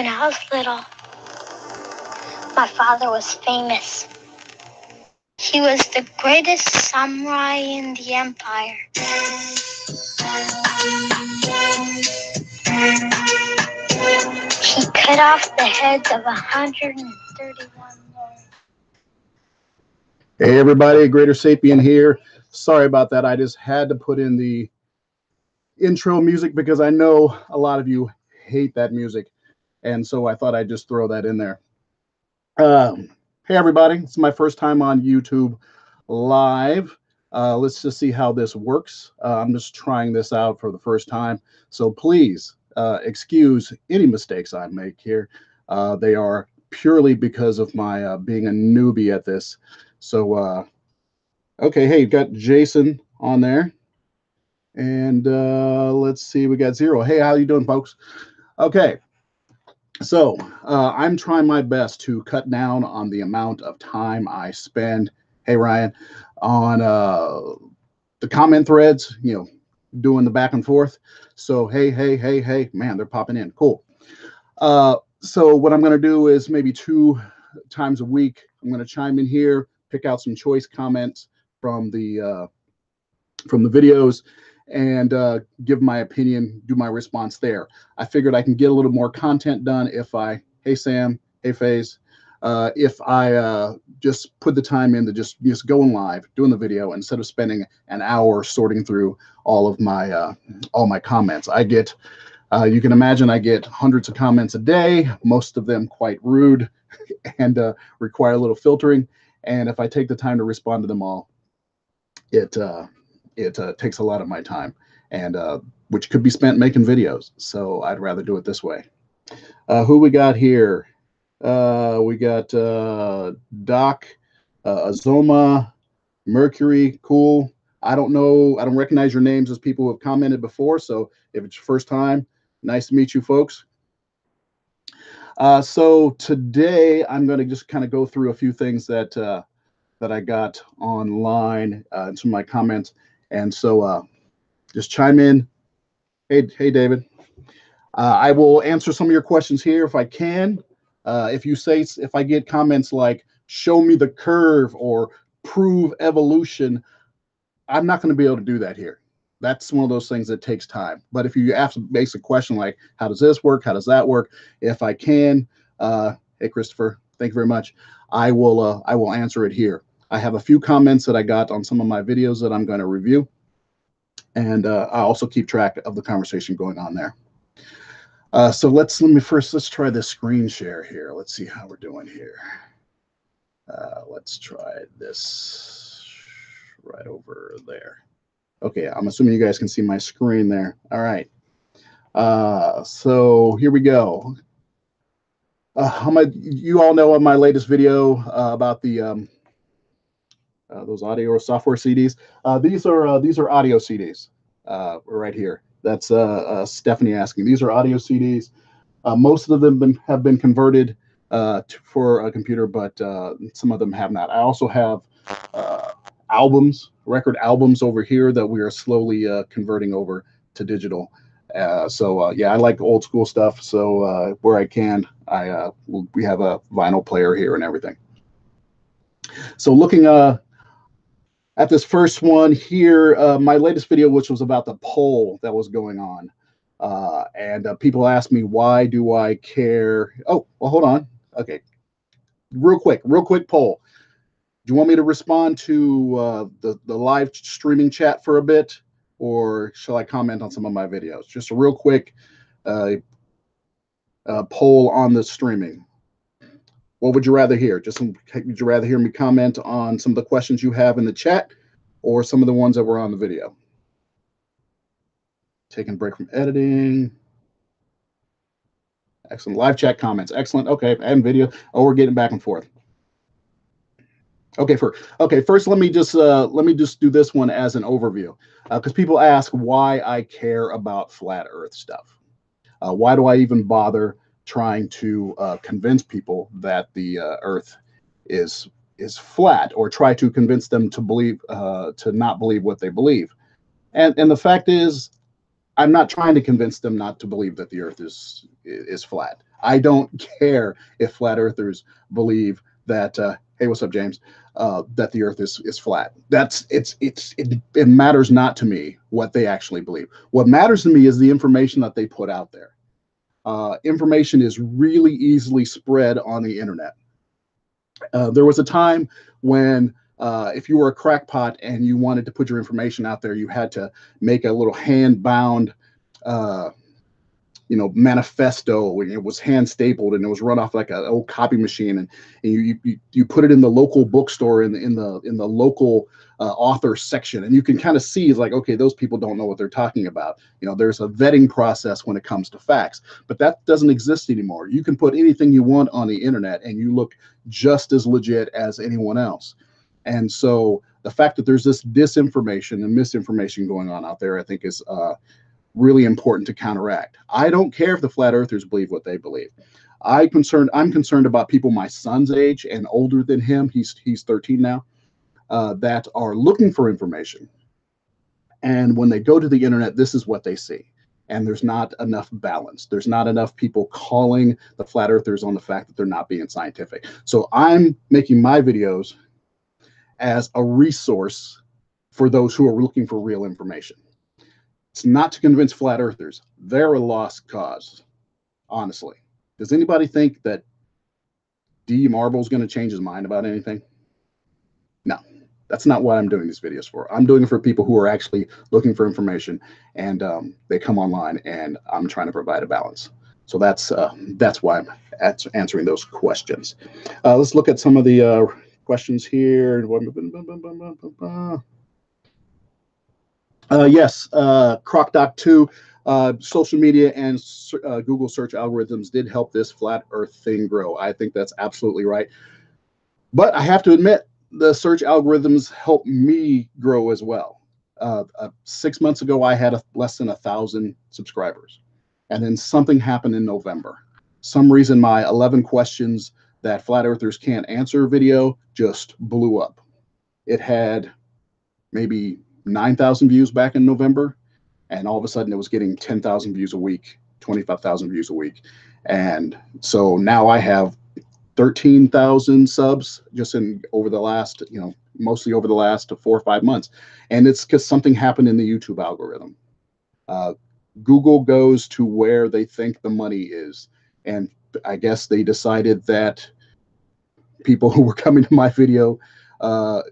When I was little, my father was famous. He was the greatest samurai in the empire. He cut off the heads of 131 lords. Hey everybody, GreaterSapien here. Sorry about that. I just had to put in the intro music because I know a lot of you hate that music. And so I thought I'd just throw that in there. Hey everybody, it's my first time on YouTube live. Let's just see how this works. I'm just trying this out for the first time. So please excuse any mistakes I make here. They are purely because of my being a newbie at this. So, okay, hey, you've got Jason on there. And let's see, we got Zero. Hey, how you doing, folks? Okay. So I'm trying my best to cut down on the amount of time I spend, hey Ryan, on the comment threads, you know, doing the back and forth. So hey, man, they're popping in. Cool. So what I'm going to do is maybe 2 times a week, I'm going to chime in here, pick out some choice comments from the videos, and give my opinion, do my response there. I figured I can get a little more content done if I, hey Sam, hey FaZe, if I just put the time in to just going live, doing the video, instead of spending an hour sorting through all of my all my comments. I get, you can imagine, I get hundreds of comments a day, most of them quite rude and require a little filtering. And if I take the time to respond to them all, it takes a lot of my time, and which could be spent making videos. So I'd rather do it this way. Who we got here? We got Doc, Azoma, Mercury. Cool. I don't know. I don't recognize your names as people who have commented before. So if it's your first time, nice to meet you, folks. So today I'm going to just kind of go through a few things that I got online and some of my comments. And so just chime in. Hey, David. I will answer some of your questions here if I can. If I get comments like, show me the curve or prove evolution, I'm not going to be able to do that here. That's one of those things that takes time. But if you ask a basic question like, how does this work? How does that work? If I can, hey, Christopher, thank you very much. I will answer it here. I have a few comments that I got on some of my videos that I'm going to review. And I also keep track of the conversation going on there. So let's try this screen share here. Let's see how we're doing here. Let's try this right over there. Okay, I'm assuming you guys can see my screen there. All right. So here we go. You all know of my latest video about the those audio software CDs. These are audio CDs right here. That's Stephanie asking. These are audio CDs. Most of them have been converted for a computer, but some of them have not. I also have record albums over here that we are slowly converting over to digital. Yeah, I like old school stuff. So where I can, we have a vinyl player here and everything. So looking at this first one here, my latest video, which was about the poll that was going on. And people ask me, why do I care? Oh, well, hold on. Okay. Real quick poll. Do you want me to respond to the live streaming chat for a bit, or shall I comment on some of my videos? Just a real quick poll on the streaming. What would you rather hear? Would you rather hear me comment on some of the questions you have in the chat, or some of the ones that were on the video? Taking a break from editing. Excellent. Live chat comments. Excellent. Okay, and video. Oh, we're getting back and forth. Okay, first let me just do this one as an overview, because people ask why I care about flat Earth stuff. Why do I even bother trying to convince people that the Earth is flat, or try to convince them to believe to not believe what they believe? And the fact is, I'm not trying to convince them not to believe that the Earth is flat. I don't care if flat earthers believe that, hey, what's up, James? That the earth is flat. It matters not to me what they actually believe. What matters to me is the information that they put out there. Information is really easily spread on the internet. There was a time when if you were a crackpot and you wanted to put your information out there, you had to make a little hand-bound manifesto. It was hand stapled and it was run off like an old copy machine, and you put it in the local bookstore in the local author section, and you can kind of see like, okay, those people don't know what they're talking about. There's a vetting process when it comes to facts, but that doesn't exist anymore. You can put anything you want on the internet and you look just as legit as anyone else. And so the fact that there's this disinformation and misinformation going on out there, I think is really important to counteract. I don't care if the flat earthers believe what they believe. I'm concerned about people my son's age and older than him. He's 13 now, that are looking for information. And when they go to the internet, this is what they see. And there's not enough balance. There's not enough people calling the flat earthers on the fact that they're not being scientific. So I'm making my videos as a resource for those who are looking for real information. It's not to convince flat earthers. They're a lost cause, honestly. Does anybody think that D. Marble's going to change his mind about anything? No, that's not what I'm doing these videos for. I'm doing it for people who are actually looking for information, and they come online, and I'm trying to provide a balance. So that's why I'm answering those questions. Let's look at some of the questions here. Yes, CrocDoc2, social media and Google search algorithms did help this flat earth thing grow. I think that's absolutely right. But I have to admit, the search algorithms helped me grow as well. 6 months ago, I had less than 1,000 subscribers. And then something happened in November. Some reason my 11 questions that flat earthers can't answer video just blew up. It had maybe 9,000 views back in November, and all of a sudden it was getting 10,000 views a week, 25,000 views a week. And so now I have 13,000 subs just over the last, mostly over the last 4 or 5 months. And it's because something happened in the YouTube algorithm. Google goes to where they think the money is. And I guess they decided that people who were coming to my video,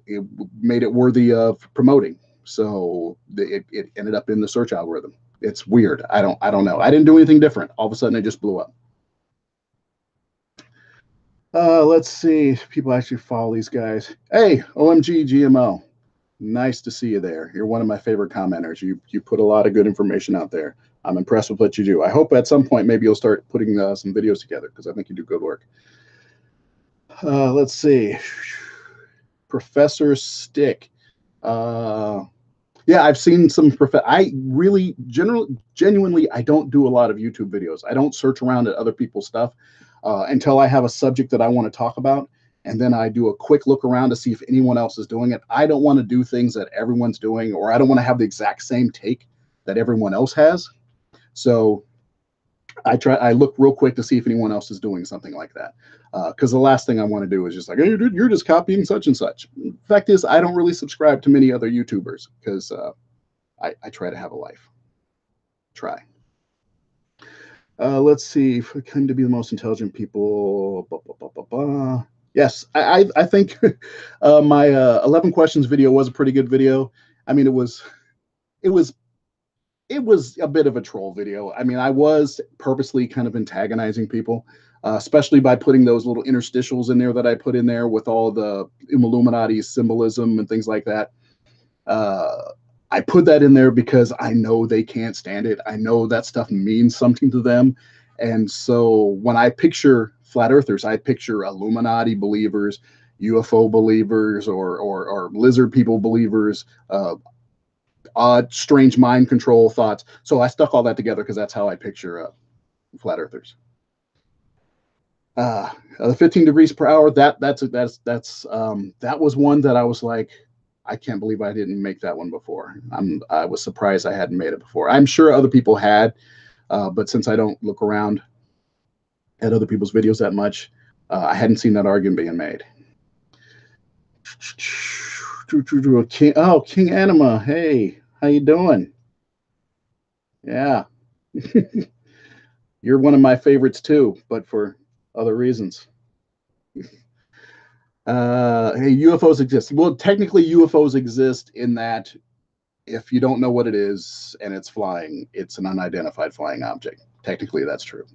it made it worthy of promoting. So it ended up in the search algorithm. It's weird. I don't know. I didn't do anything different. All of a sudden it just blew up. Let's see. People actually follow these guys. Hey, OMG GMO. Nice to see you there. You're one of my favorite commenters. You put a lot of good information out there. I'm impressed with what you do. I hope at some point maybe you'll start putting some videos together, because I think you do good work. Let's see. Professor Stick. Yeah, I've seen some. I really, genuinely, I don't do a lot of YouTube videos. I don't search around at other people's stuff until I have a subject that I want to talk about. And then I do a quick look around to see if anyone else is doing it. I don't want to do things that everyone's doing, or I don't want to have the exact same take that everyone else has. So I look real quick to see if anyone else is doing something like that. Because the last thing I want to do is just like, hey, you're just copying such and such. The fact is, I don't really subscribe to many other YouTubers because I try to have a life. Try. Let's see. If we claim to be the most intelligent people. Yes, I think my 11 questions video was a pretty good video. I mean, it was a bit of a troll video. I mean, I was purposely kind of antagonizing people, especially by putting those little interstitials in there that I put in there with all the Illuminati symbolism and things like that. I put that in there because I know they can't stand it. I know that stuff means something to them. And so when I picture flat earthers, I picture Illuminati believers, UFO believers, or lizard people believers, odd, strange mind control thoughts. So I stuck all that together because that's how I picture flat earthers. The 15 degrees per hour, that was one that I was like, I can't believe I didn't make that one before. I was surprised I hadn't made it before. I'm sure other people had, but since I don't look around at other people's videos that much. I hadn't seen that argument being made. King Anima, hey, how you doing? Yeah. You're one of my favorites too, but for other reasons. Hey, UFOs exist. Well, technically UFOs exist in that if you don't know what it is and it's flying, it's an unidentified flying object. Technically, that's true.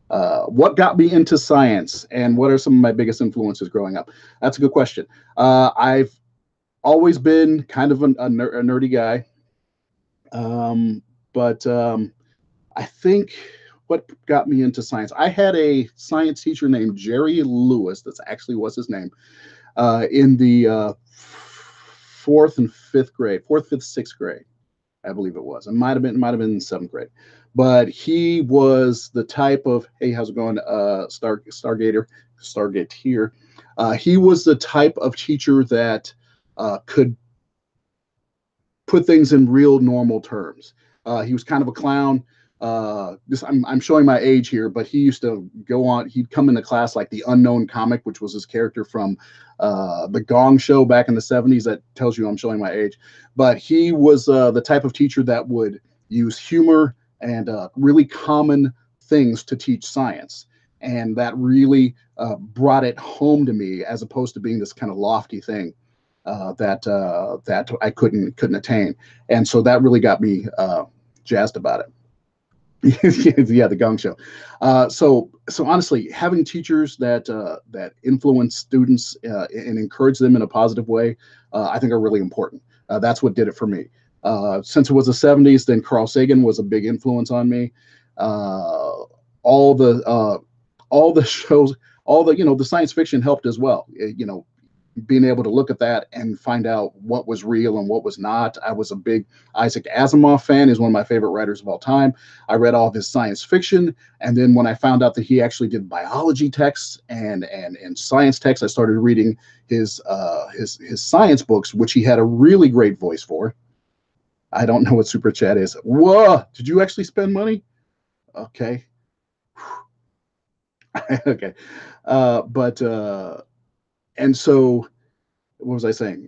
What got me into science and what are some of my biggest influences growing up? That's a good question. I've always been kind of a nerdy guy. But I think what got me into science, I had a science teacher named Jerry Lewis. That's actually was his name in the fourth, fifth, sixth grade, I believe it was. It might have been seventh grade, but he was the type of, hey, how's it going, Stargate here. He was the type of teacher that could put things in real normal terms. He was kind of a clown. I'm showing my age here, but he used to go on. He'd come into class like the Unknown Comic, which was his character from the Gong Show back in the 70s. That tells you I'm showing my age. But he was the type of teacher that would use humor and really common things to teach science, and that really brought it home to me, as opposed to being this kind of lofty thing that I couldn't attain. And so that really got me jazzed about it. Yeah, the Gong Show. So honestly, having teachers that influence students and encourage them in a positive way, I think are really important. That's what did it for me. Since it was the 70s, then Carl Sagan was a big influence on me. All the shows, the science fiction helped as well. Being able to look at that and find out what was real and what was not. I was a big Isaac Asimov fan. He's one of my favorite writers of all time. I read all of his science fiction, and then when I found out that he actually did biology texts and science texts, I started reading his science books, which he had a really great voice for. I don't know what Super Chat is. Whoa! Did you actually spend money? Okay. Okay. And so, what was I saying?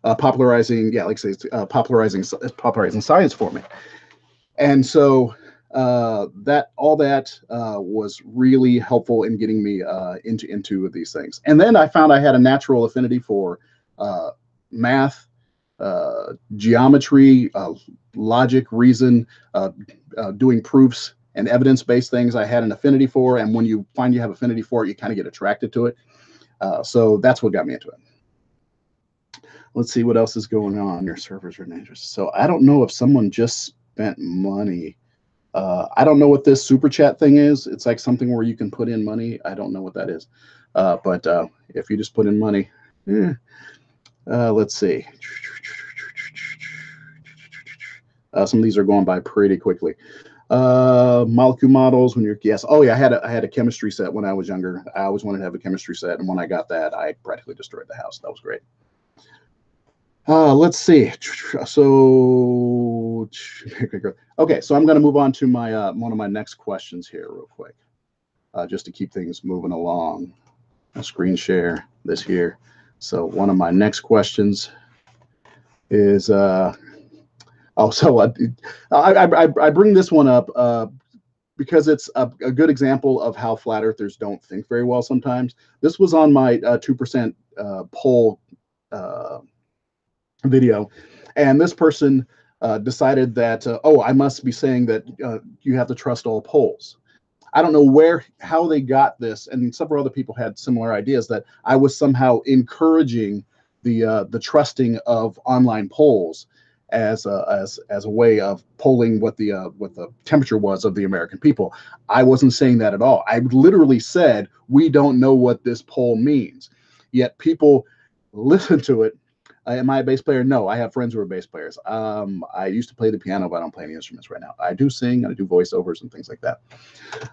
Popularizing, yeah, like I say, popularizing science for me. And so that was really helpful in getting me into these things. And then I found I had a natural affinity for math, geometry, logic, reason, doing proofs and evidence-based things I had an affinity for. And when you find you have affinity for it, you kind of get attracted to it. So that's what got me into it. Let's see what else is going on. Your servers are dangerous. So I don't know if someone just spent money. I don't know what this super chat thing is. It's like something where you can put in money. I don't know what that is. But if you just put in money, let's see. Some of these are going by pretty quickly. Molecule models, when you're, yes. Oh yeah, I had a chemistry set when I was younger. I always wanted to have a chemistry set, and when I got that, I practically destroyed the house. That was great. Let's see. So okay, so I'm going to move on to my one of my next questions here real quick, just to keep things moving along. I'll screen share this here. So one of my next questions is I bring this one up because it's a good example of how flat earthers don't think very well sometimes. This was on my 2% poll video, and this person decided that, I must be saying that you have to trust all polls. I don't know how they got this, and several other people had similar ideas that I was somehow encouraging the trusting of online polls as a way of polling what the temperature was of the American people. I wasn't saying that at all. I literally said we don't know what this poll means, yet people listen to it. Am I a bass player? No, I have friends who are bass players. I used to play the piano, but I don't play any instruments right now. I do sing, and I do voiceovers and things like that.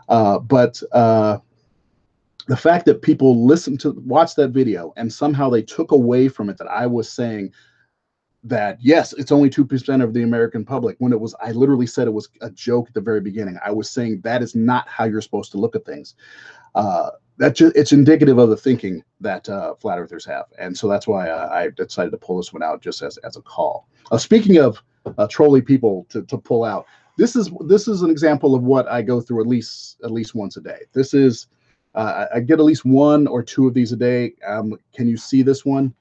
But the fact that people watched that video and somehow they took away from it that I was saying that yes, it's only 2% of the American public, when it was, I literally said it was a joke at the very beginning. I was saying that is not how you're supposed to look at things. It's indicative of the thinking that flat earthers have. And so that's why I decided to pull this one out just as a call. Speaking of trolly people to pull out, this is an example of what I go through at least once a day. This is I get at least 1 or 2 of these a day. Can you see this one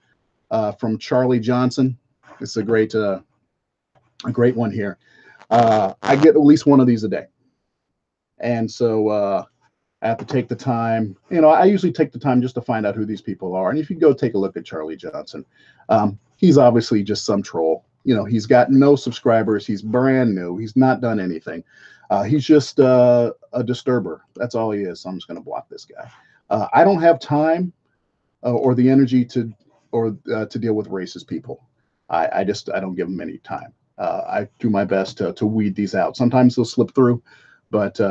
from Charlie Johnson? It's a great one here. I get at least 1 of these a day, and so I have to take the time. I usually take the time just to find out who these people are. And if you go take a look at Charlie Johnson, he's obviously just some troll. He's got no subscribers. He's brand new. He's not done anything. He's just a disturber. That's all he is. So I'm just going to block this guy. I don't have time or the energy to deal with racist people. I don't give them any time. I do my best to weed these out. Sometimes they'll slip through, but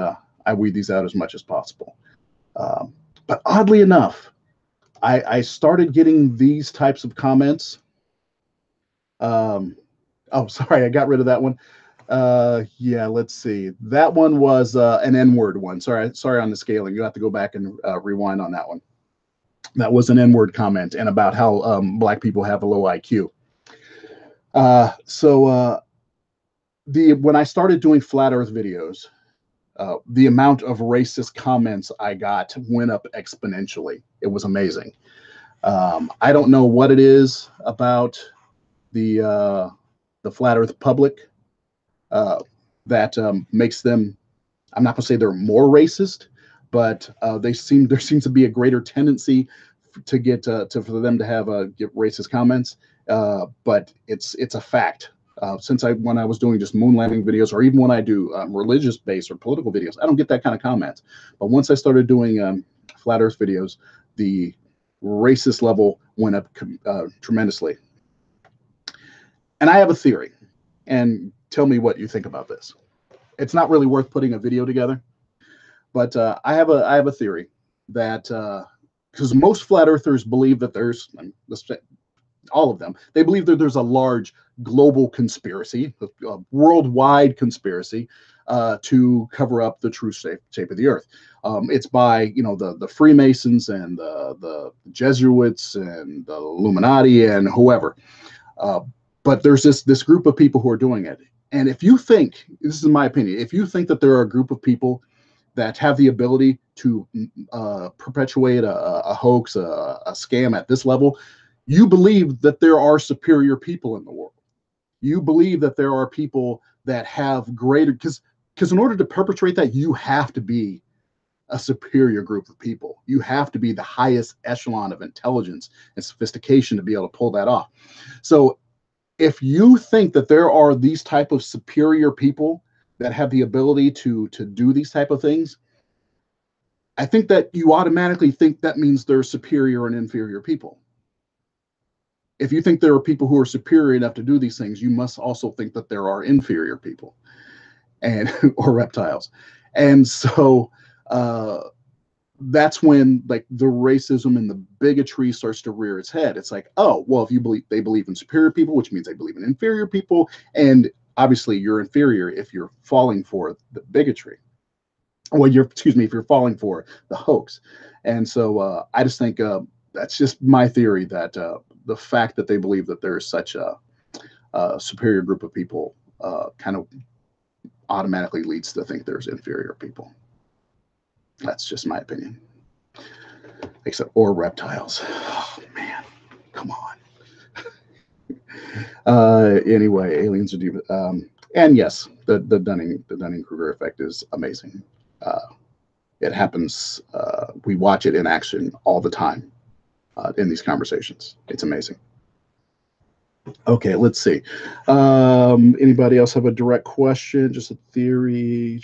I weed these out as much as possible. But oddly enough, I started getting these types of comments. Oh, sorry, I got rid of that one. Yeah, let's see. That one was an N-word one. Sorry on the scaling. You have to go back and rewind on that one. That was an N-word comment and about how Black people have a low IQ. When I started doing flat Earth videos, the amount of racist comments I got went up exponentially. It was amazing. I don't know what it is about the flat Earth public that makes them, I'm not going to say they're more racist, but there seems to be a greater tendency to get for them to have get racist comments. But it's a fact. When I was doing just moon landing videos, or even when I do religious based or political videos, I don't get that kind of comments. But once I started doing flat Earth videos, the racist level went up tremendously. And I have a theory, and tell me what you think about this. It's not really worth putting a video together, but I have a theory that because most flat earthers believe that there's, all of them, they believe that there's a large global conspiracy, a worldwide conspiracy to cover up the true shape of the earth. It's by the Freemasons and the Jesuits and the Illuminati and whoever. But there's this group of people who are doing it. And if you think, this is my opinion, if you think that there are a group of people that have the ability to perpetuate a hoax, a scam at this level, you believe that there are superior people in the world. You believe that there are people that have greater, because in order to perpetrate that, you have to be a superior group of people. You have to be the highest echelon of intelligence and sophistication to be able to pull that off. So if you think that there are these type of superior people that have the ability to do these type of things, I think that you automatically think that means they're superior and inferior people. If you think there are people who are superior enough to do these things, you must also think that there are inferior people or reptiles. And so that's when like the racism and the bigotry starts to rear its head. It's like, oh, well, if they believe in superior people, which means they believe in inferior people, and obviously you're inferior if you're falling for the bigotry. Well, if you're falling for the hoax. And so I just think that's just my theory, that the fact that they believe that there is such a superior group of people kind of automatically leads to think there's inferior people. That's just my opinion. Or reptiles. Oh man, come on. Anyway, aliens are deep. And yes, the Dunning-Kruger effect is amazing. It happens. We watch it in action all the time in these conversations. It's amazing. Okay, let's see. Anybody else have a direct question? Just a theory?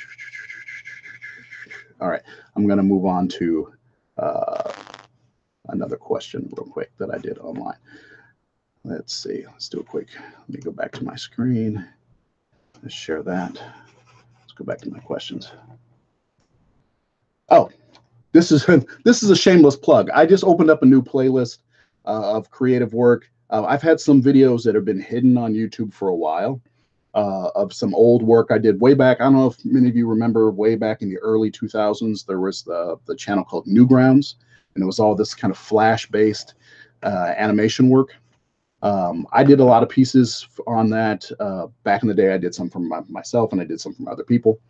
All right, I'm going to move on to another question real quick that I did online. Let's see. Let's do a quick. Let me go back to my screen. Let's share that. Let's go back to my questions. Oh, this is a shameless plug. I just opened up a new playlist of creative work I've had some videos that have been hidden on YouTube for a while of some old work I did way back. I don't know if many of you remember way back in the early 2000s, there was the channel called Newgrounds, and it was all this kind of Flash-based animation work. I did a lot of pieces on that. Back in the day, I did some from myself, and I did some from other people.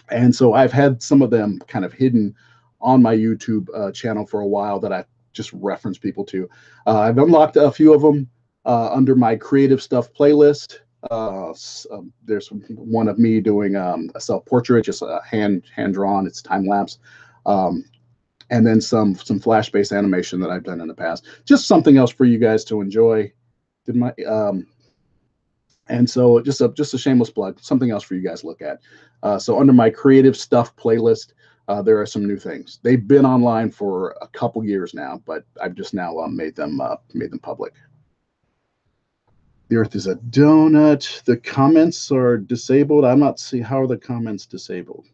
And so I've had some of them kind of hidden on my YouTube channel for a while that I just reference people to. I've unlocked a few of them under my creative stuff playlist. There's one of me doing a self-portrait, just a hand drawn. It's time lapse, and then some Flash-based animation that I've done in the past. Just something else for you guys to enjoy. And so just a shameless plug, something else for you guys to look at. So under my creative stuff playlist, there are some new things. They've been online for a couple years now, but I've just now made them public. The Earth is a donut. The comments are disabled. I'm not seeing, how are the comments disabled?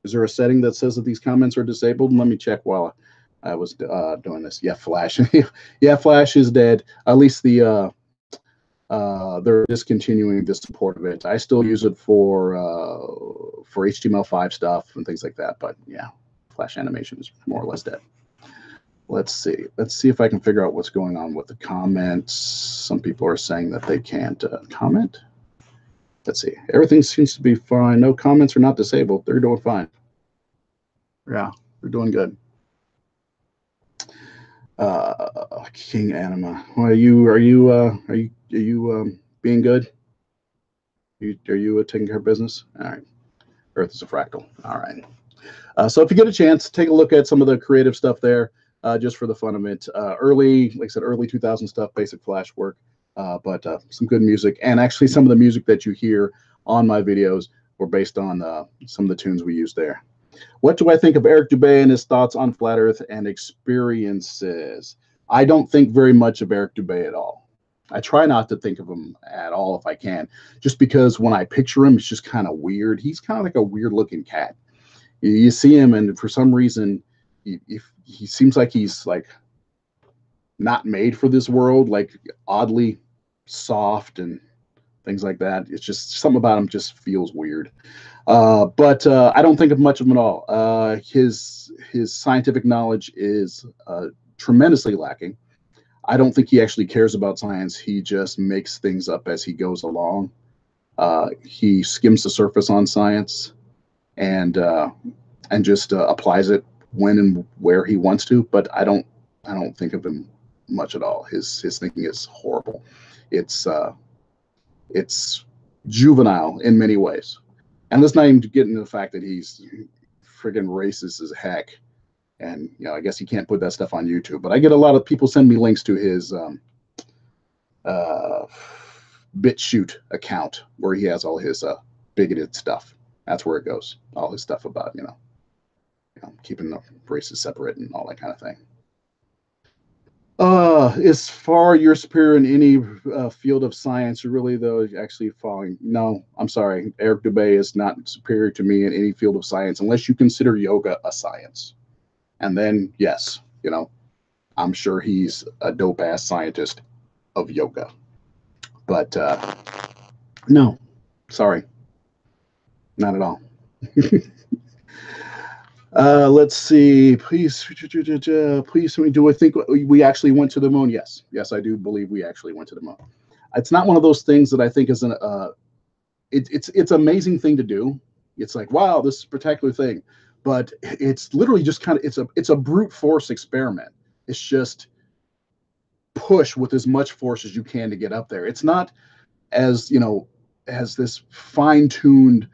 Is there a setting that says that these comments are disabled? Let me check while I was doing this. Yeah, Flash. Yeah, Flash is dead. At least they're discontinuing the support of it. I still use it for HTML5 stuff and things like that. But yeah, Flash animation is more or less dead. Let's see. Let's see if I can figure out what's going on with the comments. Some people are saying that they can't comment. Let's see. Everything seems to be fine. No comments are not disabled. They're doing fine. Yeah, they're doing good. King Anima. Well, are you being good? Are you taking care of business? All right. Earth is a fractal. All right. So if you get a chance, take a look at some of the creative stuff there. Just for the fun of it. Early, like I said, early 2000 stuff, basic Flash work, but some good music. And actually some of the music that you hear on my videos were based on some of the tunes we used there. What do I think of Eric Dubay and his thoughts on flat Earth and experiences? I don't think very much of Eric Dubay at all. I try not to think of him at all if I can, just because when I picture him, it's just kind of weird. He's kind of like a weird looking cat. You see him, and for some reason, he seems like he's like not made for this world, like oddly soft and things like that. It's just something about him just feels weird. But I don't think of much of him at all. His scientific knowledge is tremendously lacking. I don't think he actually cares about science. He just makes things up as he goes along. He skims the surface on science and just applies it when and where he wants to, but I don't think of him much at all. His thinking is horrible. It's juvenile in many ways, and let's not even get into the fact that he's friggin' racist as heck. And I guess he can't put that stuff on YouTube. But I get a lot of people send me links to his BitChute account where he has all his bigoted stuff. That's where it goes. All his stuff about keeping the races separate and all that kind of thing. Is far you're superior in any field of science, really, though, actually following? No, I'm sorry. Eric Dubay is not superior to me in any field of science, unless you consider yoga a science. And then, yes, I'm sure he's a dope-ass scientist of yoga. But no, sorry. Not at all. Let's see. Please, do I think we actually went to the moon? Yes. Yes, I do believe we actually went to the moon. It's not one of those things that I think is it's an amazing thing to do. It's like, wow, this is a spectacular thing. But it's literally just kind of, it's a brute force experiment. It's just push with as much force as you can to get up there. It's not as, as this fine-tuned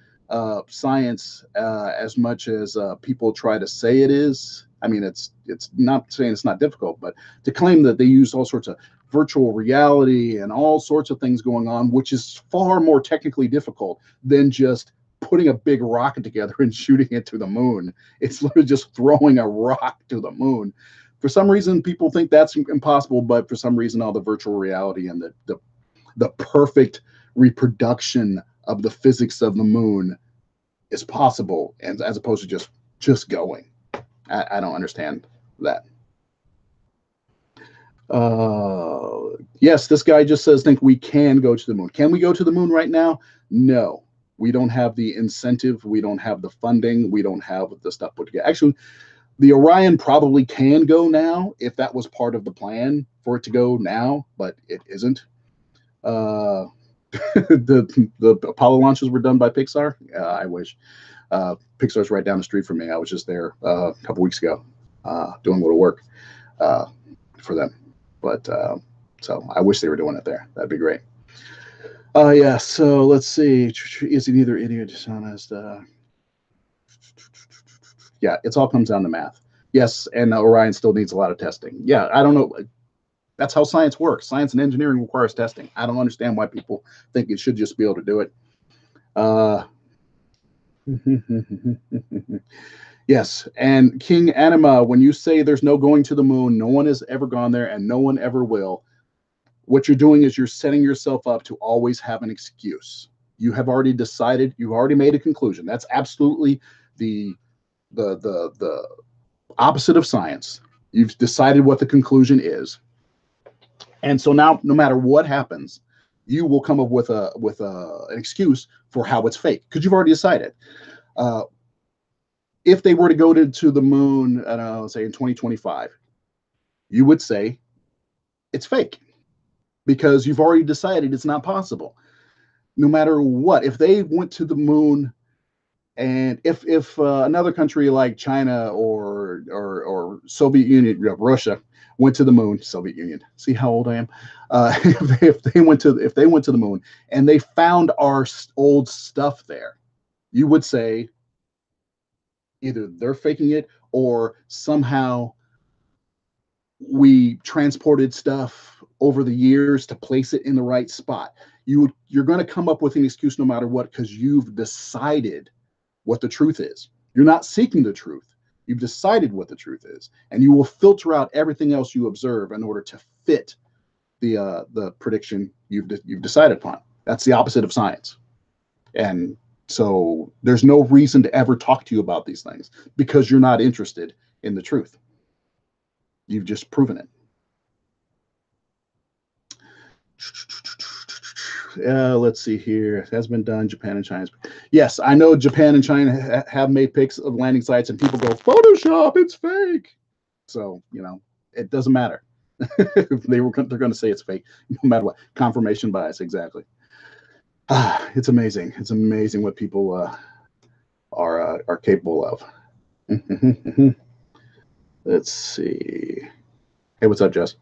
science as much as people try to say it is. I mean, it's not saying it's not difficult, but to claim that they use all sorts of virtual reality and all sorts of things going on, which is far more technically difficult than just putting a big rocket together and shooting it to the moon. It's literally just throwing a rock to the moon. For some reason, people think that's impossible, but for some reason, all the virtual reality and the perfect reproduction of the physics of the moon is possible, and as opposed to just going. I don't understand that. Yes, this guy just says, think we can go to the moon. Can we go to the moon right now? No. We don't have the incentive. We don't have the funding. We don't have the stuff put together. Actually, the Orion probably can go now if that was part of the plan for it to go now, but it isn't. The Apollo launches were done by Pixar. I wish. Pixar's right down the street from me. I was just there a couple weeks ago doing a little work for them. But so I wish they were doing it there. That'd be great. Yeah, so let's see. Is it either idiot or dishonest? Yeah, it all comes down to math. Yes, and Orion still needs a lot of testing. Yeah, I don't know. That's how science works. Science and engineering requires testing. I don't understand why people think it should just be able to do it. Yes, and King Anima, when you say there's no going to the moon, no one has ever gone there and no one ever will, what you're doing is you're setting yourself up to always have an excuse. You have already decided, you've already made a conclusion. That's absolutely the opposite of science. You've decided what the conclusion is. And so now, no matter what happens, you will come up with an excuse for how it's fake because you've already decided. If they were to go to the moon, I don't know, say in 2025, you would say it's fake because you've already decided it's not possible. No matter what, if they went to the moon, and if another country like China or Soviet Union, Russia went to the moon, Soviet Union. See how old I am. If they went to the moon and they found our old stuff there, you would say either they're faking it or somehow we transported stuff over the years to place it in the right spot. You're going to come up with an excuse no matter what because you've decided what the truth is. You're not seeking the truth. You've decided what the truth is, and you will filter out everything else you observe in order to fit the prediction you've decided upon. That's the opposite of science. And so there's no reason to ever talk to you about these things because you're not interested in the truth. You've just proven it. Let's see here. It has been done. Japan and China. Yes, I know Japan and China have made pics of landing sites, and people go, Photoshop, it's fake. So, it doesn't matter. They're going to say it's fake, no matter what. Confirmation bias, exactly. It's amazing. It's amazing what people are capable of. Let's see. Hey, what's up, Jess?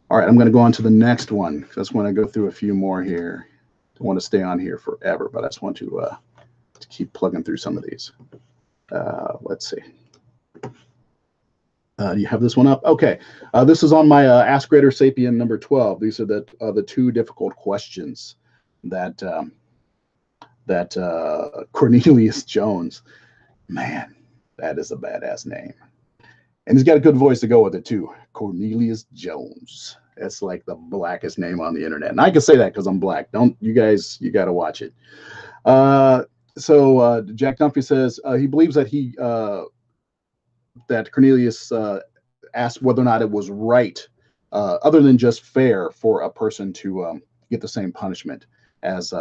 All right, I'm going to go on to the next one. I just want to go through a few more here. Don't want to stay on here forever, but I just want to keep plugging through some of these. Let's see. Do you have this one up? Okay. This is on my Ask GreaterSapien number 12. These are the two difficult questions that Cornelius Jones, man, that is a badass name. And he's got a good voice to go with it too. Cornelius Jones. That's like the blackest name on the internet. And I can say that because I'm black. You got to watch it. So Jack Dunphy says he believes that that Cornelius asked whether or not it was right, other than just fair, for a person to get the same punishment as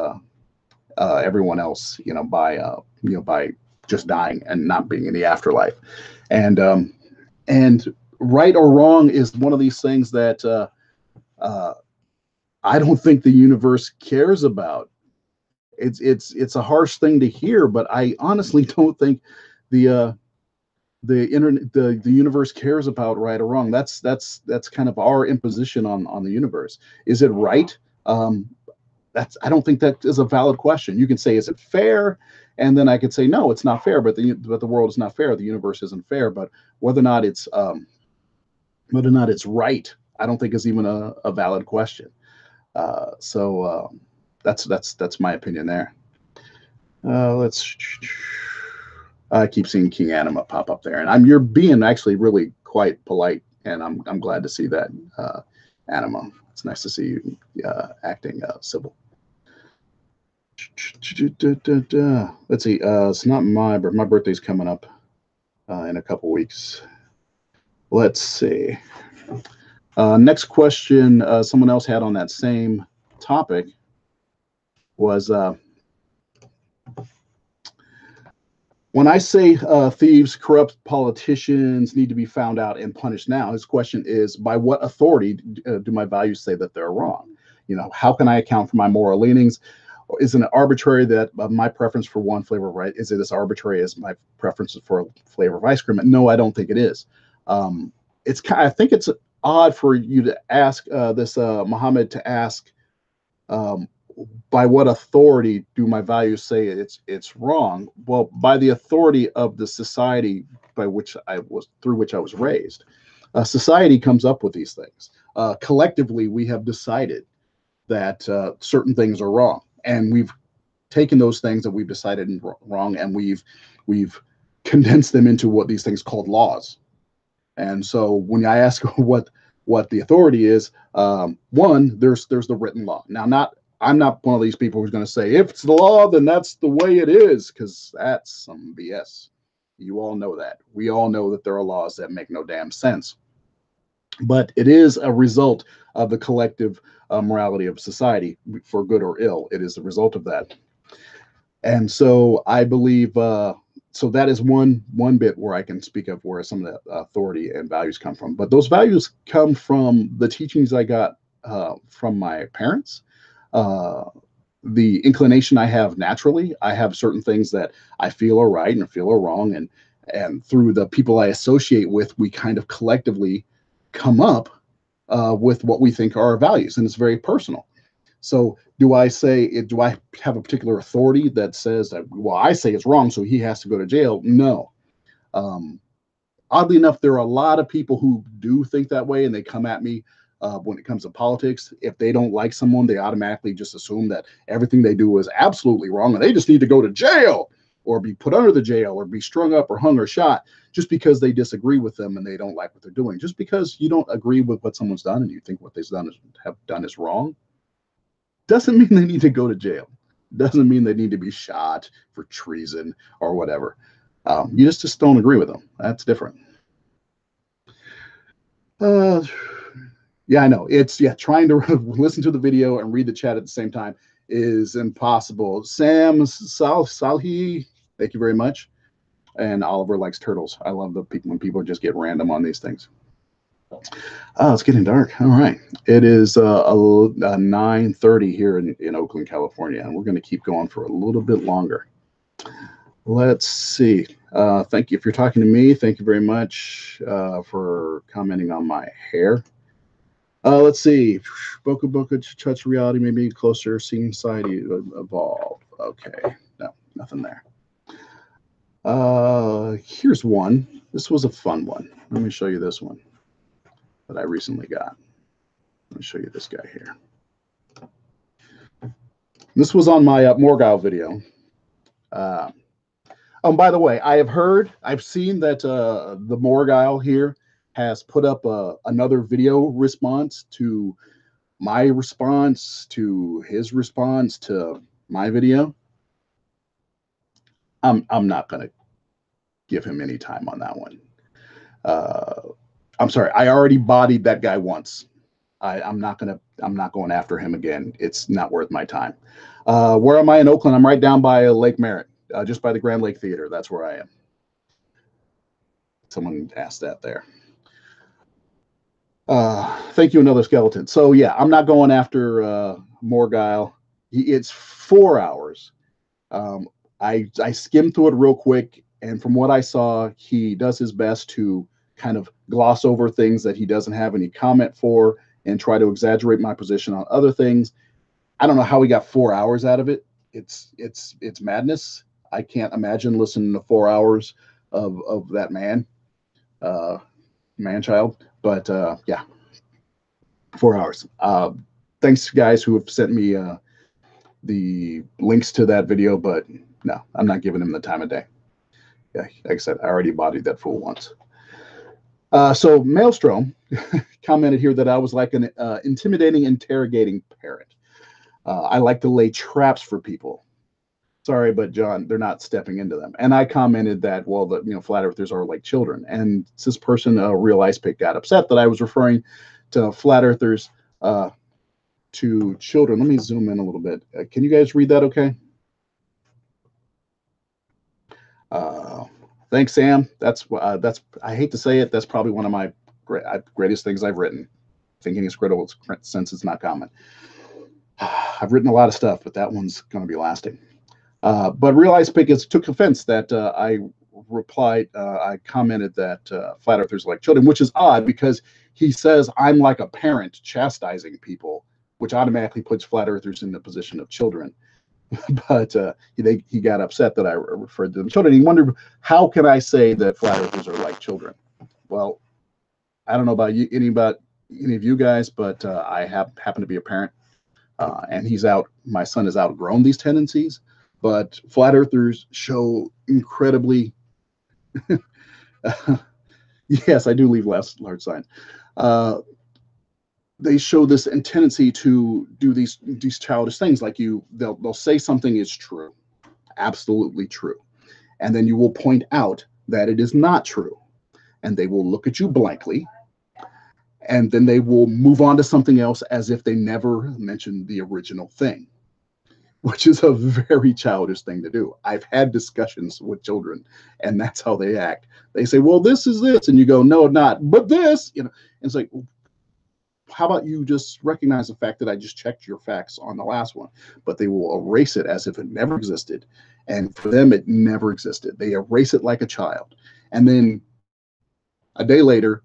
everyone else, by just dying and not being in the afterlife. And right or wrong is one of these things that I don't think the universe cares about. It's a harsh thing to hear, but I honestly don't think the internet, the universe cares about right or wrong. That's kind of our imposition on the universe. Is it right? I don't think that is a valid question. You can say, is it fair? And then I could say, no, it's not fair. But the world is not fair. The universe isn't fair. But whether or not it's right, I don't think is even a valid question. So that's my opinion there. I keep seeing King Anima pop up there, and you're being actually really quite polite, and I'm glad to see that, Anima. It's nice to see you acting civil. Let's see. It's not my birthday's coming up in a couple weeks. Let's see. Next question someone else had on that same topic was, when I say thieves, corrupt politicians need to be found out and punished now, his question is, by what authority do my values say that they're wrong? You know, how can I account for my moral leanings? Is it arbitrary that my preference for one flavor of rice, is it as arbitrary as my preferences for a flavor of ice cream? No, I don't think it is. I think it's odd for you to ask this Muhammad to ask, by what authority do my values say it's wrong? Well, by the authority of the society through which I was raised. Society comes up with these things. Collectively, we have decided that certain things are wrong, and we've taken those things that we've decided wrong, and we've condensed them into what these things called laws. And so when I ask what the authority is, one, there's the written law. Now, I'm not one of these people who's going to say, if it's the law, then that's the way it is, because that's some BS. You all know that. We all know that there are laws that make no damn sense. But it is a result of the collective morality of society, for good or ill. It is a result of that. And so I believe, so that is one bit where I can speak of where some of the authority and values come from. But those values come from the teachings I got from my parents. The inclination I have naturally. I have certain things that I feel are right and feel are wrong, and through the people I associate with, we kind of collectively come up with what we think are our values, and it's very personal. So do I have a particular authority that says that, well, I say it's wrong, so he has to go to jail? No. Oddly enough, there are a lot of people who do think that way, and they come at me when it comes to politics. If they don't like someone, they automatically just assume that everything they do is absolutely wrong, and they just need to go to jail or be put under the jail or be strung up or hung or shot just because they disagree with them and they don't like what they're doing. Just because you don't agree with what someone's done and you think what they've done is wrong, doesn't mean they need to go to jail. Doesn't mean they need to be shot for treason or whatever. You just don't agree with them. That's different. Yeah, I know. It's, trying to listen to the video and read the chat at the same time is impossible. Sam Salhi, thank you very much. And Oliver likes turtles. I love when people just get random on these things. Oh, it's getting dark. All right. It is 9:30 here in Oakland, California, and we're going to keep going for a little bit longer. Let's see. Thank you. If you're talking to me, thank you very much for commenting on my hair. Let's see. Boca Boca touch reality, maybe closer, seeing society evolve. Okay. No, nothing there. Here's one. This was a fun one. Let me show you this one that I recently got. Let me show you this guy here. This was on my Morgile video. Oh, by the way, I've seen that the Morgile here has put up another video response to my response to his response to my video. I'm not going to give him any time on that one. I'm sorry. I already bodied that guy once. I'm not going after him again. It's not worth my time. Where am I in Oakland? I'm right down by Lake Merritt, just by the Grand Lake Theater. That's where I am. Someone asked that there. Thank you, another skeleton. So yeah, I'm not going after Morgile. It's 4 hours. I skimmed through it real quick, and from what I saw, he does his best to kind of gloss over things that he doesn't have any comment for and try to exaggerate my position on other things. I don't know how he got 4 hours out of it. It's madness. I can't imagine listening to 4 hours of that man-child. But yeah, 4 hours. Thanks, guys, who have sent me the links to that video, but no, I'm not giving him the time of day. Yeah, like I said, I already bodied that fool once. So Maelstrom commented here that I was like an intimidating, interrogating parent. I like to lay traps for people. Sorry, but John, they're not stepping into them. And I commented that, well, flat earthers are like children. And this person, Real Ice Pick, got upset that I was referring to flat earthers, to children. Let me zoom in a little bit. Can you guys read that okay? Thanks, Sam. That's I hate to say it, that's probably one of my greatest things I've written. Thinking is critical since it's not common. I've written a lot of stuff, but that one's going to be lasting. But Realized Pickets took offense that I commented that flat earthers are like children, which is odd because he says I'm like a parent chastising people, which automatically puts flat earthers in the position of children. But he got upset that I referred to them children. He wondered, how can I say that flat earthers are like children? Well, I don't know about you, any of you guys, but I happen to be a parent, and my son has outgrown these tendencies. But flat earthers show incredibly, yes, I do leave large sign. They show this tendency to do these childish things, like they'll say something is true, absolutely true, and then you will point out that it is not true, and they will look at you blankly, and then they will move on to something else as if they never mentioned the original thing, which is a very childish thing to do. I've had discussions with children, and that's how they act. They say, well, this is this, and you go, no, not, but this, and it's like, how about you just recognize the fact that I just checked your facts on the last one? But they will erase it as if it never existed. And for them, it never existed. They erase it like a child. And then a day later,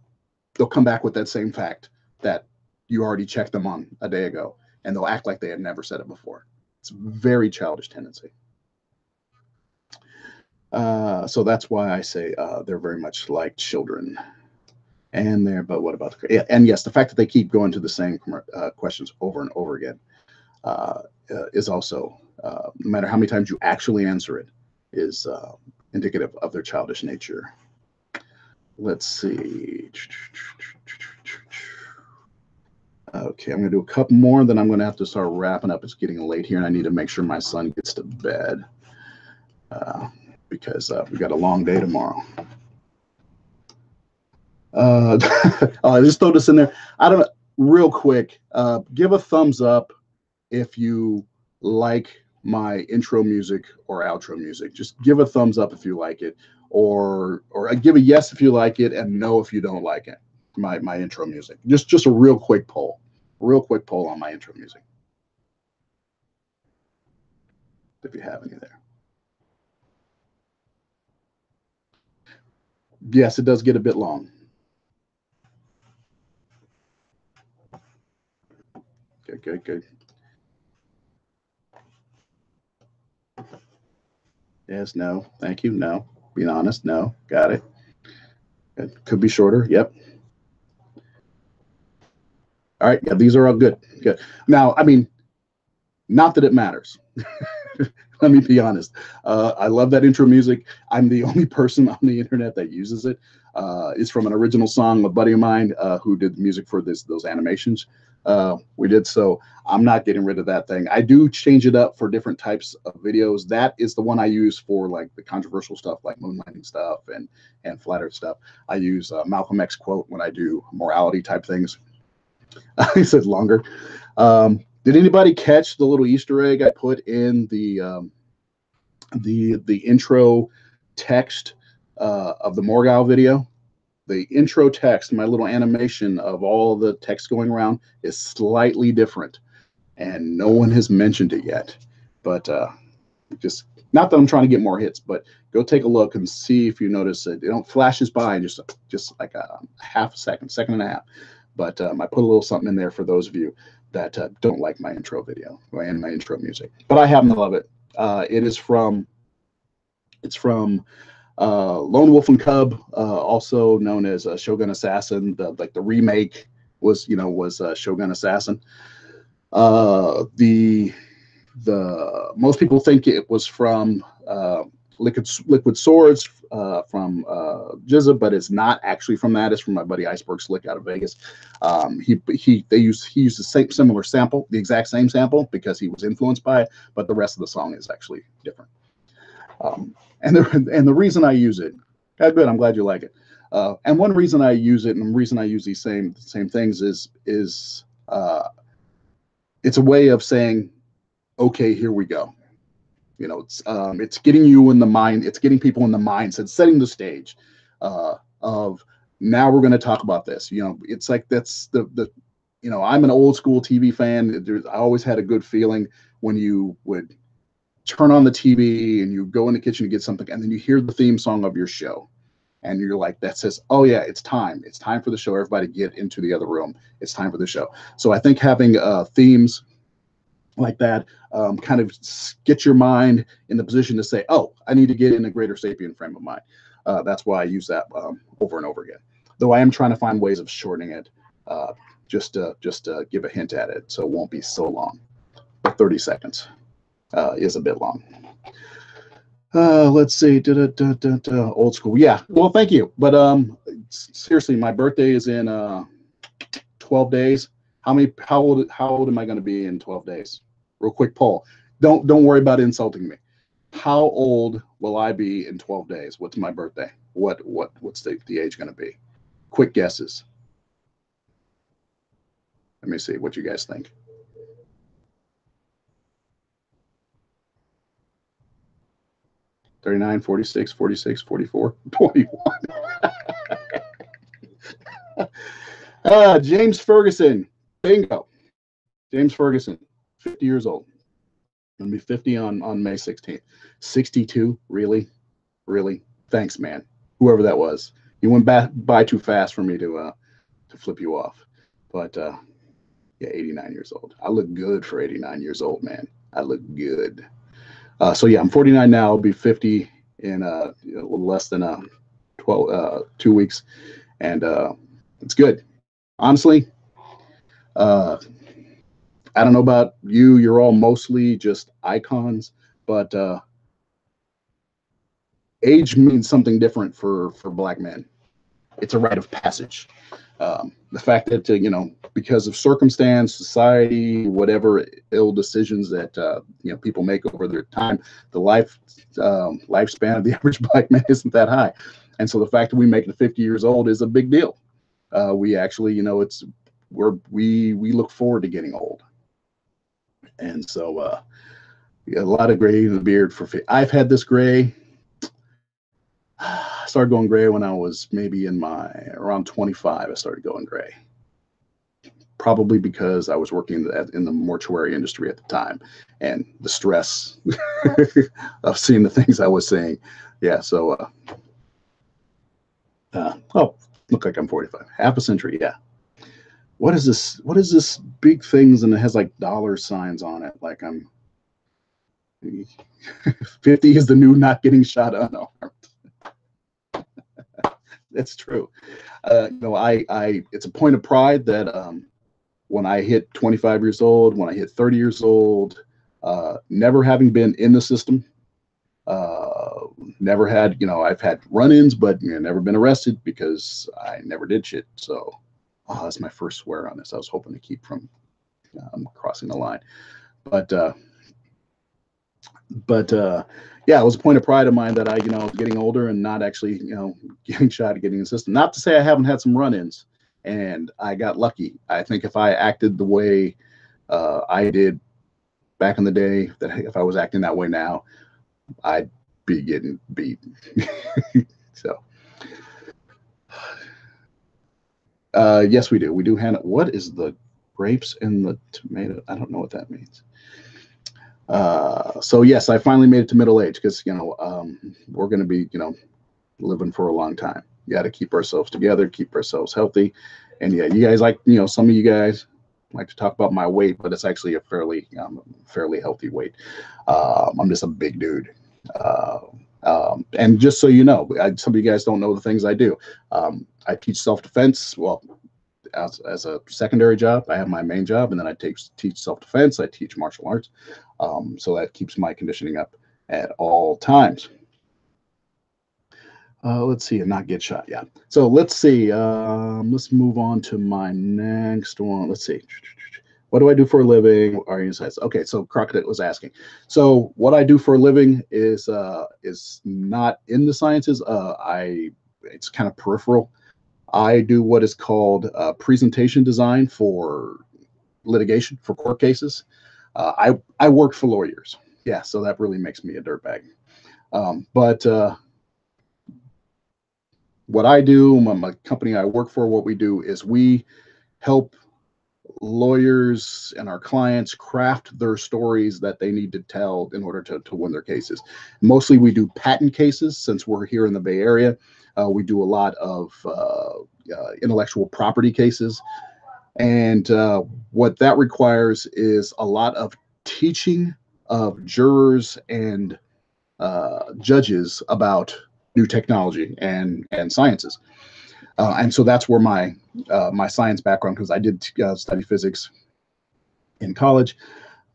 they'll come back with that same fact that you already checked them on a day ago. And they'll act like they had never said it before. It's a very childish tendency. So that's why I say they're very much like children. But what about and yes, the fact that they keep going to the same questions over and over again is also, no matter how many times you actually answer it, is indicative of their childish nature. Let's see. Okay, I'm going to do a couple more, then I'm going to have to start wrapping up. It's getting late here, and I need to make sure my son gets to bed because we've got a long day tomorrow. I just throw this in there. I don't know, real quick, give a thumbs up if you like my intro music or outro music. Just give a thumbs up if you like it, or give a yes if you like it and no if you don't like it. My intro music. Just a real quick poll on my intro music, if you have any there. Yes, it does get a bit long. Good. Yes, no, thank you, no. Being honest, no, got it. It could be shorter, yep. All right, yeah, these are all good. Now, I mean, not that it matters. Let me be honest. I love that intro music. I'm the only person on the internet that uses it. It's from an original song, a buddy of mine who did the music for those animations. We did, so I'm not getting rid of that thing. I do change it up for different types of videos. That is the one I use for like the controversial stuff, like moonlighting stuff and flat earth stuff. I use Malcolm X quote when I do morality type things. He said longer. Did anybody catch the little Easter egg I put in the intro text of the Morgal video? The intro text, my little animation of all the text going around, is slightly different, and no one has mentioned it yet. But just not that I'm trying to get more hits, but go take a look and see if you notice it. It flashes by in just like a half a second and a half. But I put a little something in there for those of you that don't like my intro video and my intro music. But I happen to love it. It's from Lone Wolf and Cub, also known as Shogun Assassin. The remake was Shogun Assassin. The most people think it was from Liquid Swords from Jizza, but it's not actually from that. It's from my buddy Iceberg Slick out of Vegas. He used the similar sample, the exact same sample, because he was influenced by it, but the rest of the song is actually different. And the reason I use it, good, I'm glad you like it. And one reason I use it, and the reason I use these same things is it's a way of saying, okay, here we go. You know, it's getting you in the mind, it's getting people in the mindset, setting the stage of now we're going to talk about this. You know, it's like that's the you know, I'm an old school TV fan. I always had a good feeling when you would turn on the TV and you go in the kitchen to get something, and then you hear the theme song of your show, and you're like, that says, oh yeah, it's time for the show. Everybody get into the other room. It's time for the show. So I think having themes like that kind of get your mind in the position to say, oh, I need to get in a GreaterSapien frame of mind. That's why I use that over and over again. Though I am trying to find ways of shortening it, just to give a hint at it, so it won't be so long. But 30 seconds is a bit long. Let's see. Old school. Yeah. Well, thank you. But seriously, my birthday is in 12 days. How old am I going to be in 12 days? Real quick poll. Don't worry about insulting me. How old will I be in 12 days? What's my birthday? What's the age going to be? Quick guesses. Let me see what you guys think. $39, $46, $46, $44, $21. James Ferguson. Bingo. James Ferguson, 50 years old. I'm going to be 50 on May 16th. 62, really? Really? Thanks, man. Whoever that was. You went by too fast for me to flip you off. But yeah, 89 years old. I look good for 89 years old, man. I look good. So yeah, I'm 49 now. I'll be 50 in a little less than 2 weeks, and it's good. Honestly, I don't know about you. You're all mostly just icons, but age means something different for Black men. It's a rite of passage. The fact that you know, because of circumstance, society, whatever ill decisions that you know, people make over their time, the lifespan of the average Black man isn't that high, and so the fact that we make it 50 years old is a big deal. We actually, you know, we look forward to getting old, and so a lot of gray in the beard for. I've had this gray. I started going gray when I was maybe around 25. I started going gray. Probably because I was working in the mortuary industry at the time, and the stress of seeing the things I was seeing. Yeah, so oh, look like I'm 45. Half a century, yeah. What is this? What is this big things and it has like dollar signs on it? Like I'm 50 is the new not getting shot unarmed. That's true. You know, it's a point of pride that when I hit 25 years old, when I hit 30 years old, never having been in the system, never had, you know, I've had run-ins, but you know, never been arrested because I never did shit. So, oh, that's my first swear on this. I was hoping to keep from crossing the line, but yeah, it was a point of pride of mine that I, you know, getting older and not actually, you know, getting shot at getting in the system. Not to say I haven't had some run-ins, and I got lucky. I think if I acted the way I did back in the day, that if I was acting that way now, I'd be getting beat. So, yes, we do. We do hand. What is the grapes and the tomato? I don't know what that means. So yes, I finally made it to middle age because, you know, we're going to be, you know, living for a long time. You got to keep ourselves together, keep ourselves healthy. And yeah, you guys like, you know, some of you guys like to talk about my weight, but it's actually a fairly healthy weight. I'm just a big dude. And just so you know, some of you guys don't know the things I do. I teach self-defense. Well, as a secondary job, I have my main job, and then I teach self-defense. I teach martial arts. So that keeps my conditioning up at all times. Let's see, and not get shot. Yeah. So let's see. Let's move on to my next one. Let's see. What do I do for a living? Okay, so Crocodile was asking. So what I do for a living is not in the sciences. I it's kind of peripheral. I do what is called presentation design for litigation, for court cases. I work for lawyers. Yeah, so that really makes me a dirtbag. But what I do, my company I work for, what we do is we help lawyers and our clients craft their stories that they need to tell in order to win their cases. Mostly we do patent cases since we're here in the Bay Area. We do a lot of intellectual property cases. And what that requires is a lot of teaching of jurors and judges about new technology and sciences. And so that's where my science background, because I did study physics in college,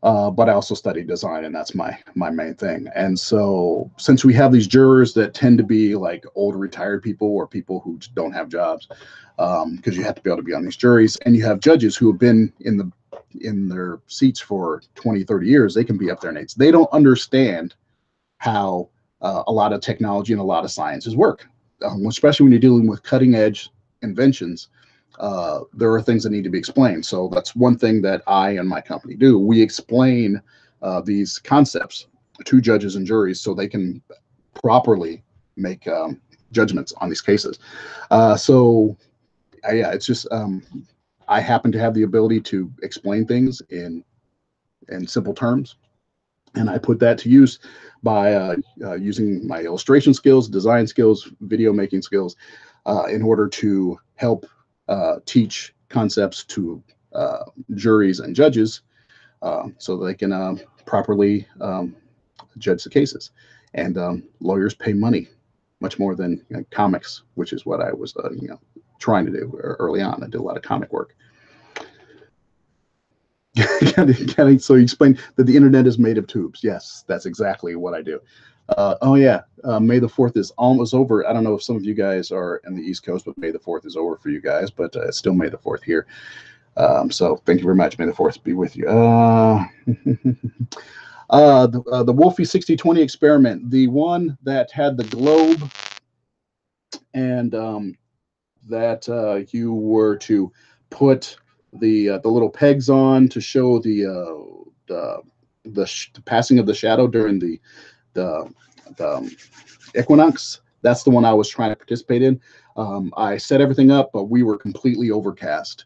but I also studied design, and that's my main thing. And so since we have these jurors that tend to be like old retired people or people who don't have jobs, because you have to be able to be on these juries, and you have judges who have been in their seats for 20, 30 years, they can be up there in age. They don't understand how a lot of technology and a lot of sciences work, especially when you're dealing with cutting edge inventions. There are things that need to be explained. So that's one thing that I and my company do. We explain these concepts to judges and juries so they can properly make judgments on these cases. Yeah, it's just I happen to have the ability to explain things in simple terms, and I put that to use by using my illustration skills, design skills, video making skills, in order to help teach concepts to juries and judges so they can properly judge the cases. And lawyers pay money much more than comics, which is what I was trying to do early on. I did a lot of comic work. So you explained that the internet is made of tubes. Yes, that's exactly what I do. Oh yeah, May the 4th is almost over. I don't know if some of you guys are in the East Coast, but May the 4th is over for you guys, but it's still May the 4th here. So thank you very much. May the 4th be with you. The Wolfie 6020 experiment, the one that had the globe and that you were to put the little pegs on to show the passing of the shadow during the equinox. That's the one I was trying to participate in. I set everything up, but we were completely overcast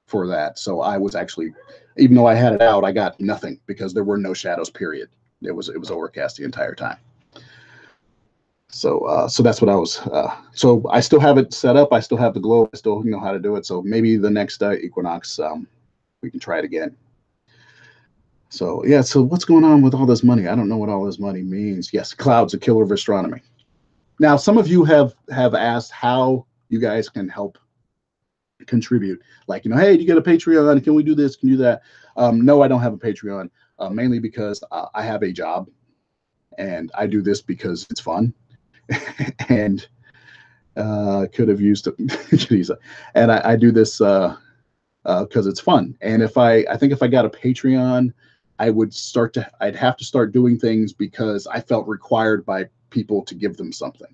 for that. So I was actually, even though I had it out, I got nothing because there were no shadows, period. It was overcast the entire time. So that's what I was. So I still have it set up. I still have the globe. I still know how to do it. So maybe the next equinox, we can try it again. So yeah. So what's going on with all this money? I don't know what all this money means. Yes, cloud's a killer of astronomy. Now, some of you have asked how you guys can help contribute. Like, hey, do you get a Patreon? Can we do this? Can you do that? No, I don't have a Patreon. Mainly because I have a job, and I do this because it's fun. And could have used it. And I do this because it's fun. And I think if I got a Patreon, I'd have to start doing things because I felt required by people to give them something.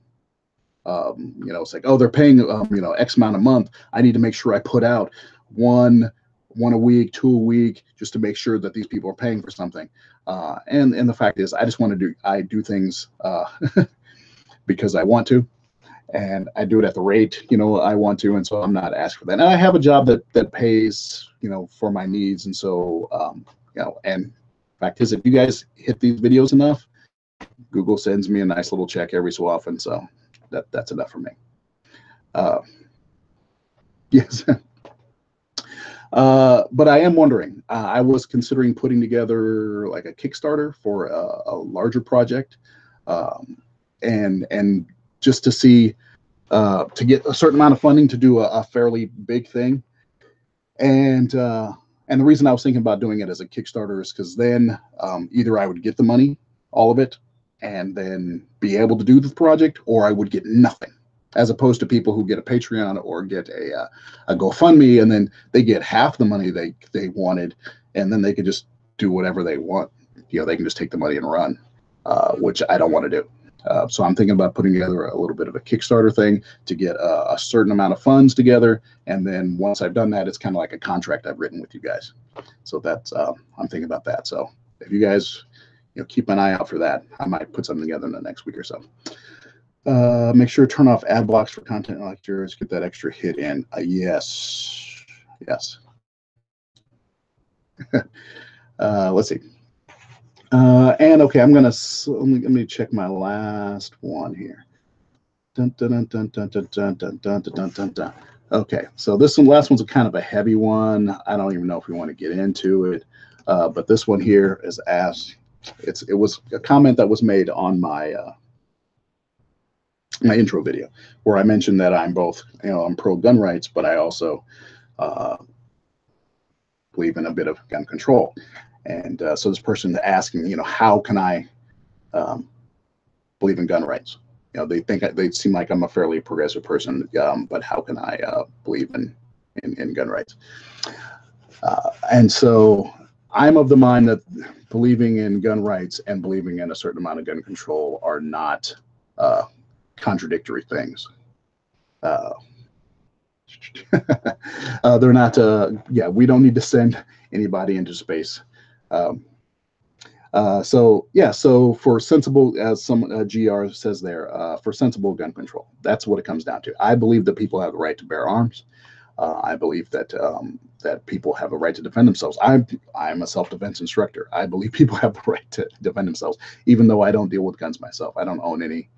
It's like, oh, they're paying X amount a month. I need to make sure I put out one a week, 2 a week, just to make sure that these people are paying for something. And the fact is, I do things because I want to, and I do it at the rate I want to, and so I'm not asked for that. And I have a job that pays for my needs, and so and fact is, if you guys hit these videos enough, Google sends me a nice little check every so often, so that's enough for me. Yes. But I am wondering, I was considering putting together like a Kickstarter for a larger project, and just to see, to get a certain amount of funding to do a fairly big thing. And the reason I was thinking about doing it as a Kickstarter is because then either I would get the money, all of it, and then be able to do the project, or I would get nothing, as opposed to people who get a Patreon or get a GoFundMe, and then they get half the money they wanted, and then they could just do whatever they want. They can just take the money and run, which I don't want to do. So I'm thinking about putting together a little bit of a Kickstarter thing to get a certain amount of funds together. And then once I've done that, it's kind of like a contract I've written with you guys. So that's, I'm thinking about that. So if you guys, keep an eye out for that, I might put something together in the next week or so. Make sure to turn off ad blocks for content like yours. Get that extra hit in. Yes. Yes. Let's see. And okay, I'm gonna let me check my last one here. Dun, dun, dun, dun, dun, dun, dun, dun, dun, dun, dun. Okay, so this last one's a kind of a heavy one. I don't even know if we want to get into it, but this one here is asked. It was a comment that was made on my my intro video, where I mentioned that I'm both, I'm pro gun rights, but I also believe in a bit of gun control. And so this person is asking, how can I believe in gun rights? They seem like I'm a fairly progressive person, but how can I believe in gun rights? And so I'm of the mind that believing in gun rights and believing in a certain amount of gun control are not contradictory things. They're not. Yeah, we don't need to send anybody into space. So for sensible, as some GR says there, for sensible gun control, that's what it comes down to. I believe that people have the right to bear arms. I believe that that people have a right to defend themselves. I'm a self-defense instructor. I believe people have the right to defend themselves, even though I don't deal with guns myself. I don't own any.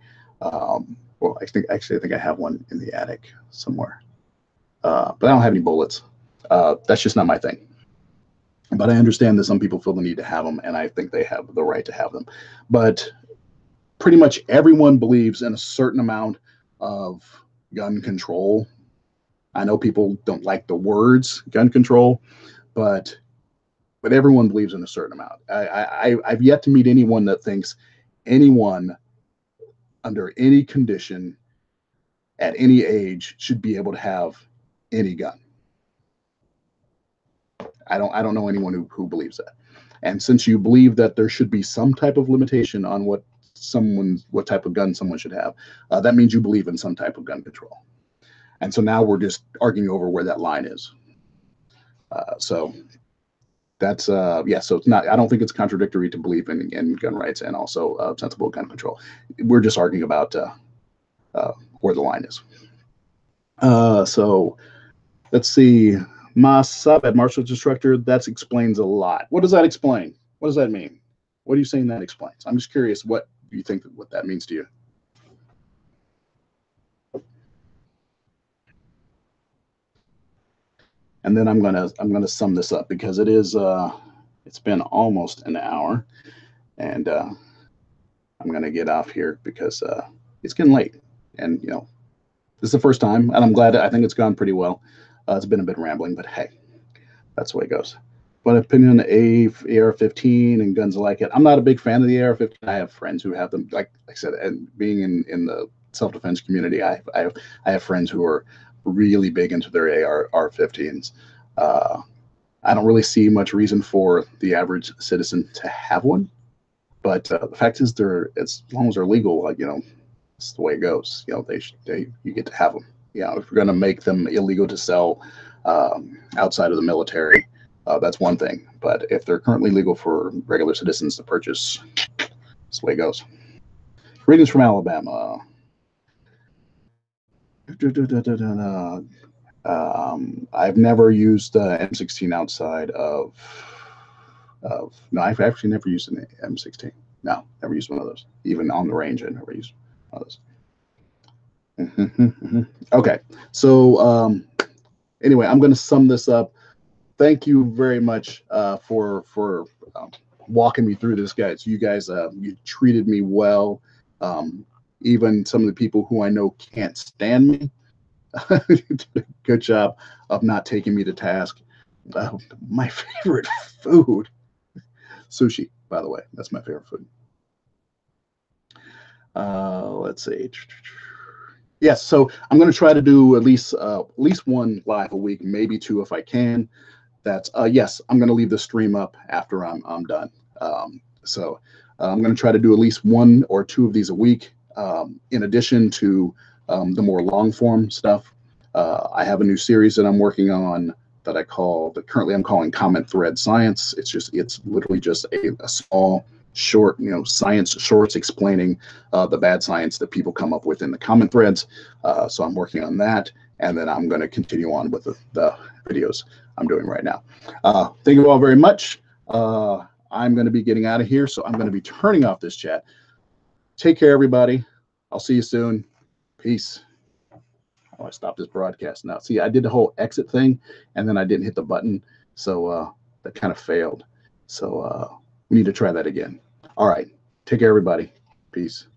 Well, I think I have one in the attic somewhere, but I don't have any bullets. That's just not my thing. But I understand that some people feel the need to have them, and I think they have the right to have them. But pretty much everyone believes in a certain amount of gun control. I know people don't like the words gun control, but everyone believes in a certain amount. I've yet to meet anyone that thinks anyone under any condition at any age should be able to have any gun. I don't know anyone who believes that. And since you believe that there should be some type of limitation on what type of gun someone should have, that means you believe in some type of gun control. And so now we're just arguing over where that line is. So that's so it's not. I don't think it's contradictory to believe in gun rights and also sensible gun control. We're just arguing about where the line is. So let's see. My sub at martial instructor, that explains a lot. What does that explain? What does that mean? What are you saying that explains? I'm just curious, what do you think what that means to you? And then I'm gonna sum this up because it is it's been almost an hour, and I'm gonna get off here because it's getting late, and this is the first time, and I'm glad. I think it's gone pretty well. It's been a bit rambling, but hey, that's the way it goes. But opinion on the AR-15 and guns like it. I'm not a big fan of the AR-15. I have friends who have them. Like I said, and being in the self-defense community, I have friends who are really big into their AR-15s. I don't really see much reason for the average citizen to have one. But the fact is, as long as they're legal, it's the way it goes. You get to have them. If you're going to make them illegal to sell outside of the military, that's one thing. But if they're currently legal for regular citizens to purchase, that's the way it goes. Greetings from Alabama. I've never used M16 outside of. No, I've actually never used an M16. No, never used one of those. Even on the range, I never used one of those. Okay, so anyway, I'm going to sum this up. Thank you very much for walking me through this, guys. You guys, you treated me well. Even some of the people who I know can't stand me, good job of not taking me to task. My favorite food, sushi, by the way. That's my favorite food. Let's see. Yes, so I'm going to try to do at least one live a week, maybe two if I can. That's yes, I'm going to leave the stream up after I'm done. So I'm going to try to do at least 1 or 2 of these a week, in addition to the more long form stuff. I have a new series that I'm working on that currently I'm calling Comment Thread Science. It's literally just a small, short, science shorts explaining the bad science that people come up with in the comment threads. So I'm working on that, and then I'm going to continue on with the videos I'm doing right now. Thank you all very much. I'm going to be getting out of here, so I'm going to be turning off this chat. Take care, everybody. I'll see you soon. Peace. Oh, I stopped this broadcast now. See, I did the whole exit thing, and then I didn't hit the button, so that kind of failed. So we need to try that again. All right. Take care, everybody. Peace.